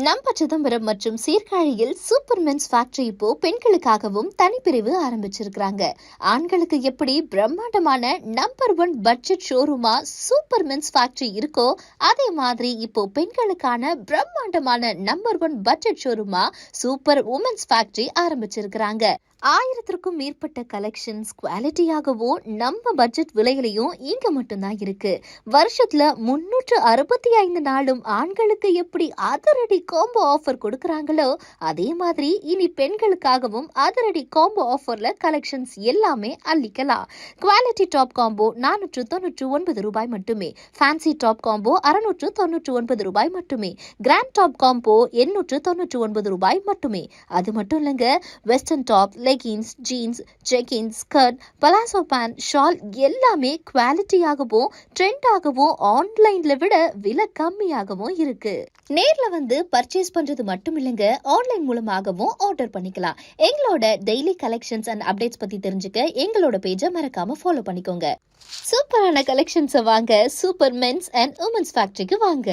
நம்ம சிதம்பரம் மற்றும் சீர்காழியில் சூப்பர் மென்ஸ் ஃபேக்டரி இப்போ பெண்களுக்காகவும் தனிப்பிரிவு ஆரம்பிச்சிருக்காங்க. ஆண்களுக்கு எப்படி பிரம்மாண்டமான நம்பர் 1 பட்ஜெட் ஷோரூமா சூப்பர் மென்ஸ் ஃபேக்டரி இருக்கோ அதே மாதிரி இப்போ பெண்களுக்கான பிரம்மாண்டமான நம்பர் 1 பட்ஜெட் ஷோரூமா சூப்பர் உமன்ஸ் ஃபேக்டரி ஆரம்பிச்சிருக்காங்க. 1000க்கும் மேற்பட்ட கலெக்ஷன்ஸ் குவாலிட்டியாகவும் நம்ம பட்ஜெட் விலையிலையும் இங்க மட்டும்தான் இருக்கு. வருஷத்துல 365 நாளும் ஆண்களுக்கு எப்படி அதிரடி காம்போ ஆஃபர் கொடுக்கறாங்களோ அதே மாதிரி இனி பெண்களுக்காகவும் அதிரடி காம்போ ஆஃபர்ல கலெக்ஷன்ஸ் எல்லாமே அள்ளிக்கலாம். குவாலிட்டி டாப் காம்போ 499 ரூபாய் மட்டுமே, ஃபேன்சி டாப் காம்போ 699 ரூபாய் மட்டுமே, கிராண்ட் டாப் காம்போ 899 ரூபாய் மட்டுமே. அது மட்டும் இல்லைங்க, western top, leggings, jeans, jeggings, skirt, palazzo pant, shawl எல்லாமே குவாலிட்டியாகவும் ட்ரெண்டாகவும் ஆன்லைன்ல விட விலை கம்மியாகவும் இருக்கு. நேர்ல வந்து பர்ச்சேஸ் பண்றது மட்டும் இல்லைங்க, ஆன்லைன் மூலமாகவும் ஆர்டர் பண்ணிக்கலாம். எங்களோட டெய்லி கலெக்ஷன்ஸ் அண்ட் அப்டேட்ஸ் பத்தி தெரிஞ்சுக்க எங்களோட பேஜை மறக்காம ஃபாலோ பண்ணிக்கோங்க. சூப்பரான கலெக்ஷன்ஸை வாங்க சூப்பர் மென்ஸ் அண்ட் உமன்ஸ் ஃபேக்டரிக்கு வாங்க.